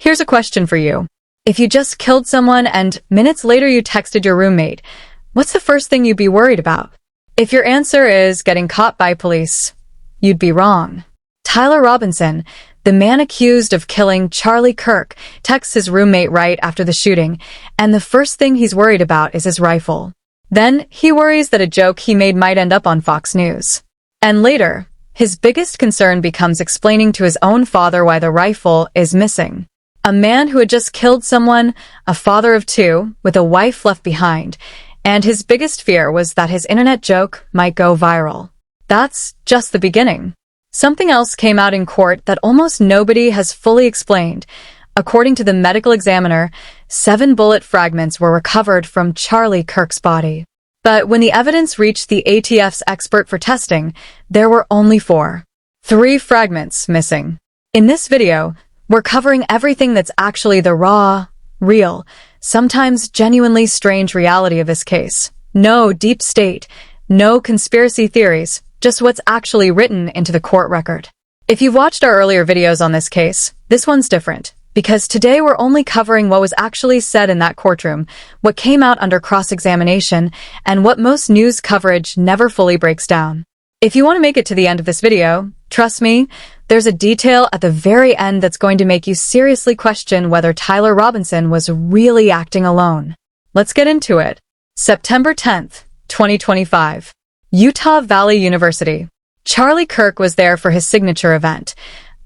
Here's a question for you. If you just killed someone and minutes later you texted your roommate, what's the first thing you'd be worried about? If your answer is getting caught by police, you'd be wrong. Tyler Robinson, the man accused of killing Charlie Kirk, texts his roommate right after the shooting, and the first thing he's worried about is his rifle. Then he worries that a joke he made might end up on Fox News. And later, his biggest concern becomes explaining to his own father why the rifle is missing. A man who had just killed someone, a father of two, with a wife left behind, and his biggest fear was that his internet joke might go viral. That's just the beginning. Something else came out in court that almost nobody has fully explained. According to the medical examiner, 7 bullet fragments were recovered from Charlie Kirk's body. But when the evidence reached the ATF's expert for testing, there were only 4. 3 fragments missing. In this video, we're covering everything that's actually the raw, real, sometimes genuinely strange reality of this case. No deep state, no conspiracy theories, just what's actually written into the court record. If you've watched our earlier videos on this case, this one's different, because today we're only covering what was actually said in that courtroom, what came out under cross-examination, and what most news coverage never fully breaks down. If you want to make it to the end of this video, trust me, there's a detail at the very end that's going to make you seriously question whether Tyler Robinson was really acting alone. Let's get into it. September 10th, 2025. Utah Valley University. Charlie Kirk was there for his signature event,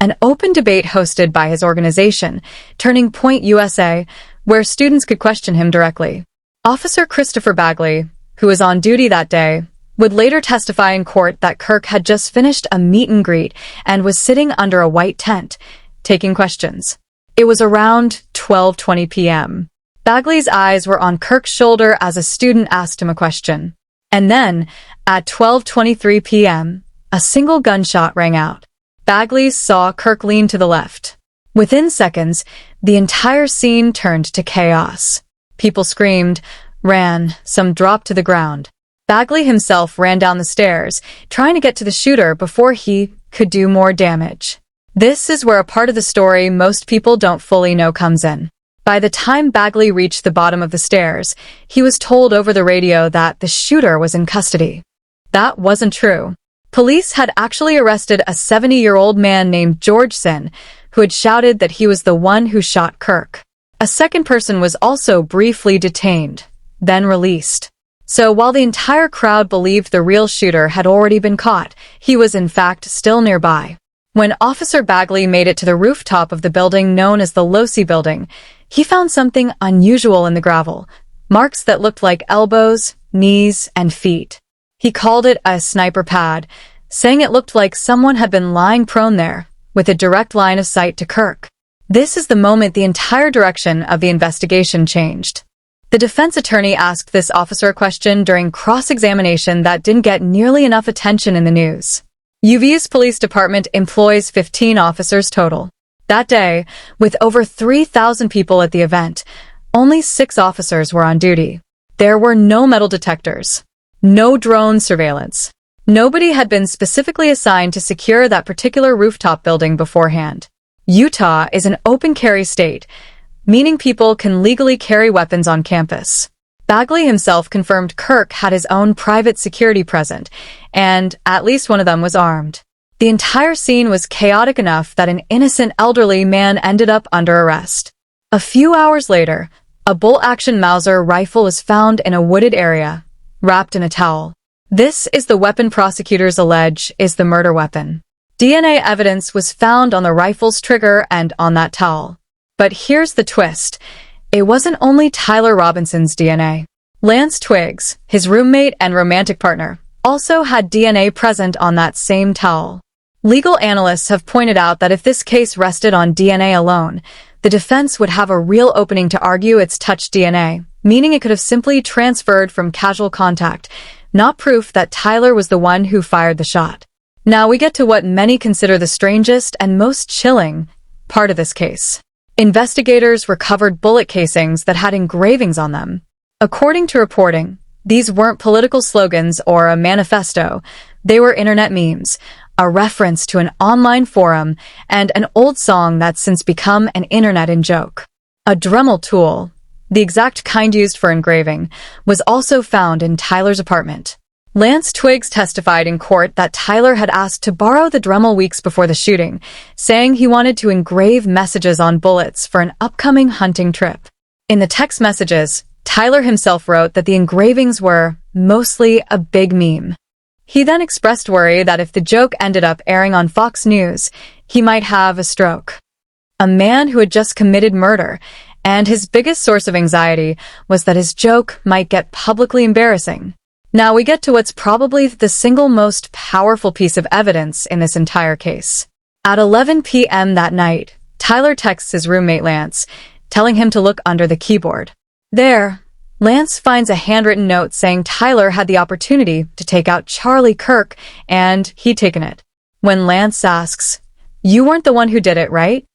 an open debate hosted by his organization, Turning Point USA, where students could question him directly. Officer Christopher Bagley, who was on duty that day, would later testify in court that Kirk had just finished a meet and greet and was sitting under a white tent, taking questions. It was around 12:20 p.m. Bagley's eyes were on Kirk's shoulder as a student asked him a question. And then, at 12:23 p.m., a single gunshot rang out. Bagley saw Kirk lean to the left. Within seconds, the entire scene turned to chaos. People screamed, ran, some dropped to the ground. Bagley himself ran down the stairs, trying to get to the shooter before he could do more damage. This is where a part of the story most people don't fully know comes in. By the time Bagley reached the bottom of the stairs, he was told over the radio that the shooter was in custody. That wasn't true. Police had actually arrested a 70-year-old man named Georgeson, who had shouted that he was the one who shot Kirk. A second person was also briefly detained, then released. So while the entire crowd believed the real shooter had already been caught, he was in fact still nearby. When Officer Bagley made it to the rooftop of the building known as the Losi Building, he found something unusual in the gravel, marks that looked like elbows, knees, and feet. He called it a sniper pad, saying it looked like someone had been lying prone there, with a direct line of sight to Kirk. This is the moment the entire direction of the investigation changed. The defense attorney asked this officer a question during cross-examination that didn't get nearly enough attention in the news. UV's police department employs 15 officers total. That day, with over 3,000 people at the event, only 6 officers were on duty. There were no metal detectors, no drone surveillance. Nobody had been specifically assigned to secure that particular rooftop building beforehand. Utah is an open carry state, meaning people can legally carry weapons on campus. Bagley himself confirmed Kirk had his own private security present, and at least one of them was armed. The entire scene was chaotic enough that an innocent elderly man ended up under arrest. A few hours later, a bolt-action Mauser rifle was found in a wooded area, wrapped in a towel. This is the weapon prosecutors allege is the murder weapon. DNA evidence was found on the rifle's trigger and on that towel. But here's the twist. It wasn't only Tyler Robinson's DNA. Lance Twiggs, his roommate and romantic partner, also had DNA present on that same towel. Legal analysts have pointed out that if this case rested on DNA alone, the defense would have a real opening to argue it's touched DNA, meaning it could have simply transferred from casual contact, not proof that Tyler was the one who fired the shot. Now we get to what many consider the strangest and most chilling part of this case. Investigators recovered bullet casings that had engravings on them. According to reporting, these weren't political slogans or a manifesto. They were internet memes. a reference to an online forum, and an old song that's since become an internet in-joke. A Dremel tool, the exact kind used for engraving, was also found in Tyler's apartment. Lance Twiggs testified in court that Tyler had asked to borrow the Dremel weeks before the shooting, saying he wanted to engrave messages on bullets for an upcoming hunting trip. In the text messages, Tyler himself wrote that the engravings were mostly a big meme. He then expressed worry that if the joke ended up airing on Fox News, he might have a stroke. A man who had just committed murder, and his biggest source of anxiety was that his joke might get publicly embarrassing. Now we get to what's probably the single most powerful piece of evidence in this entire case. At 11 p.m. that night, Tyler texts his roommate Lance, telling him to look under the keyboard. There, Lance finds a handwritten note saying Tyler had the opportunity to take out Charlie Kirk, and he'd taken it. When Lance asks, "You weren't the one who did it, right?"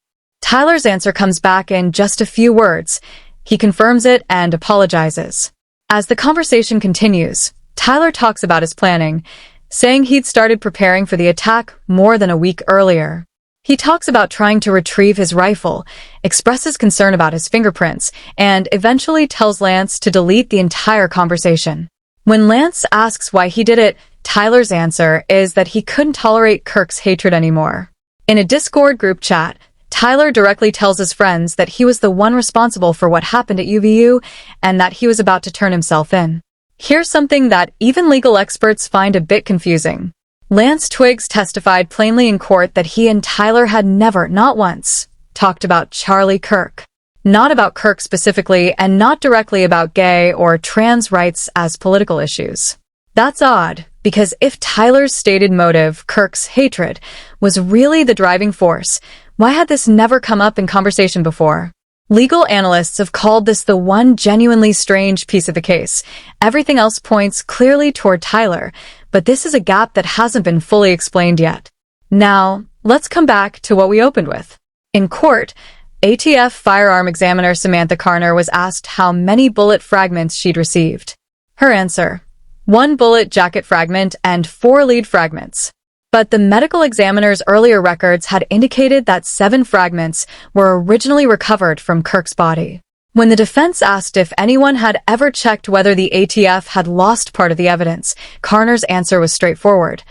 Tyler's answer comes back in just a few words. He confirms it and apologizes. As the conversation continues, Tyler talks about his planning, saying he'd started preparing for the attack more than a week earlier. He talks about trying to retrieve his rifle, expresses concern about his fingerprints, and eventually tells Lance to delete the entire conversation. When Lance asks why he did it, Tyler's answer is that he couldn't tolerate Kirk's hatred anymore. In a Discord group chat, Tyler directly tells his friends that he was the one responsible for what happened at UVU and that he was about to turn himself in. Here's something that even legal experts find a bit confusing. Lance Twiggs testified plainly in court that he and Tyler had never, not once, talked about Charlie Kirk. Not about Kirk specifically, and not directly about gay or trans rights as political issues. That's odd, because if Tyler's stated motive, Kirk's hatred, was really the driving force, why had this never come up in conversation before? Legal analysts have called this the one genuinely strange piece of the case. Everything else points clearly toward Tyler, but this is a gap that hasn't been fully explained yet. Now, let's come back to what we opened with. In court, ATF firearm examiner Samantha Carner was asked how many bullet fragments she'd received. Her answer: 1 bullet jacket fragment and 4 lead fragments. But the medical examiner's earlier records had indicated that 7 fragments were originally recovered from Kirk's body. When the defense asked if anyone had ever checked whether the ATF had lost part of the evidence, Carner's answer was straightforward.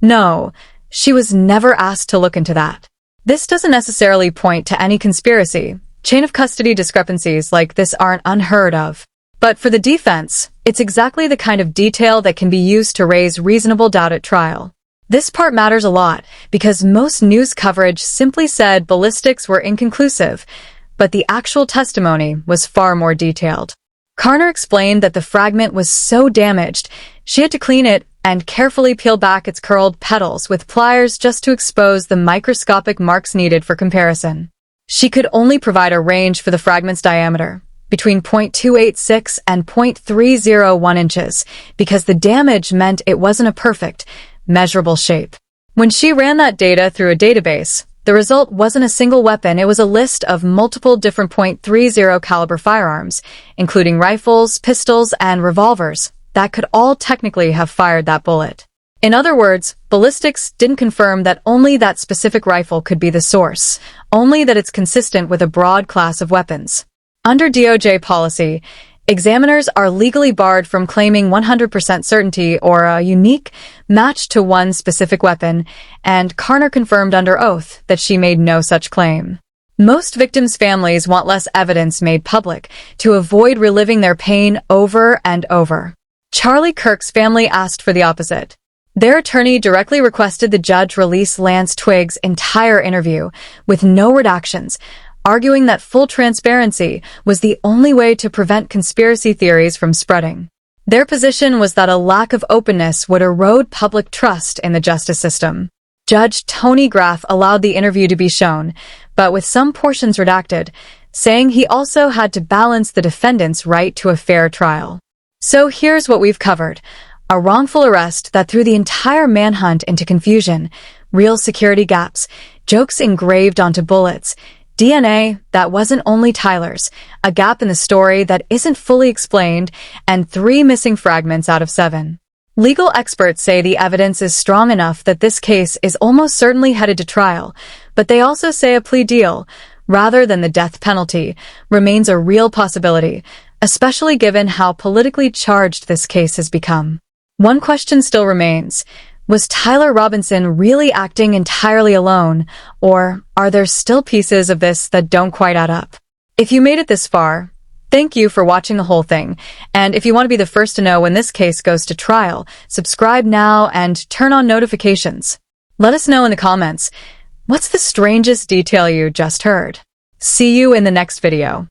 No, she was never asked to look into that. This doesn't necessarily point to any conspiracy. Chain of custody discrepancies like this aren't unheard of. But for the defense, it's exactly the kind of detail that can be used to raise reasonable doubt at trial. This part matters a lot because most news coverage simply said ballistics were inconclusive, but the actual testimony was far more detailed. Carner explained that the fragment was so damaged, she had to clean it and carefully peel back its curled petals with pliers just to expose the microscopic marks needed for comparison. She could only provide a range for the fragment's diameter, between 0.286 and 0.301 inches, because the damage meant it wasn't a perfect, measurable shape. When she ran that data through a database, the result wasn't a single weapon, it was a list of multiple different .30 caliber firearms, including rifles, pistols, and revolvers, that could all technically have fired that bullet. In other words, ballistics didn't confirm that only that specific rifle could be the source, only that it's consistent with a broad class of weapons. Under DOJ policy, examiners are legally barred from claiming 100% certainty or a unique match to one specific weapon, and Carner confirmed under oath that she made no such claim. Most victims' families want less evidence made public to avoid reliving their pain over and over. Charlie Kirk's family asked for the opposite. Their attorney directly requested the judge release Lance Twiggs' entire interview with no redactions, arguing that full transparency was the only way to prevent conspiracy theories from spreading. Their position was that a lack of openness would erode public trust in the justice system. Judge Tony Graff allowed the interview to be shown, but with some portions redacted, saying he also had to balance the defendant's right to a fair trial. So here's what we've covered. A wrongful arrest that threw the entire manhunt into confusion, real security gaps, jokes engraved onto bullets, DNA that wasn't only Tyler's, a gap in the story that isn't fully explained, and 3 missing fragments out of 7. Legal experts say the evidence is strong enough that this case is almost certainly headed to trial, but they also say a plea deal, rather than the death penalty, remains a real possibility, especially given how politically charged this case has become. One question still remains. Was Tyler Robinson really acting entirely alone, or are there still pieces of this that don't quite add up? If you made it this far, thank you for watching the whole thing, and if you want to be the first to know when this case goes to trial, subscribe now and turn on notifications. Let us know in the comments, what's the strangest detail you just heard? See you in the next video.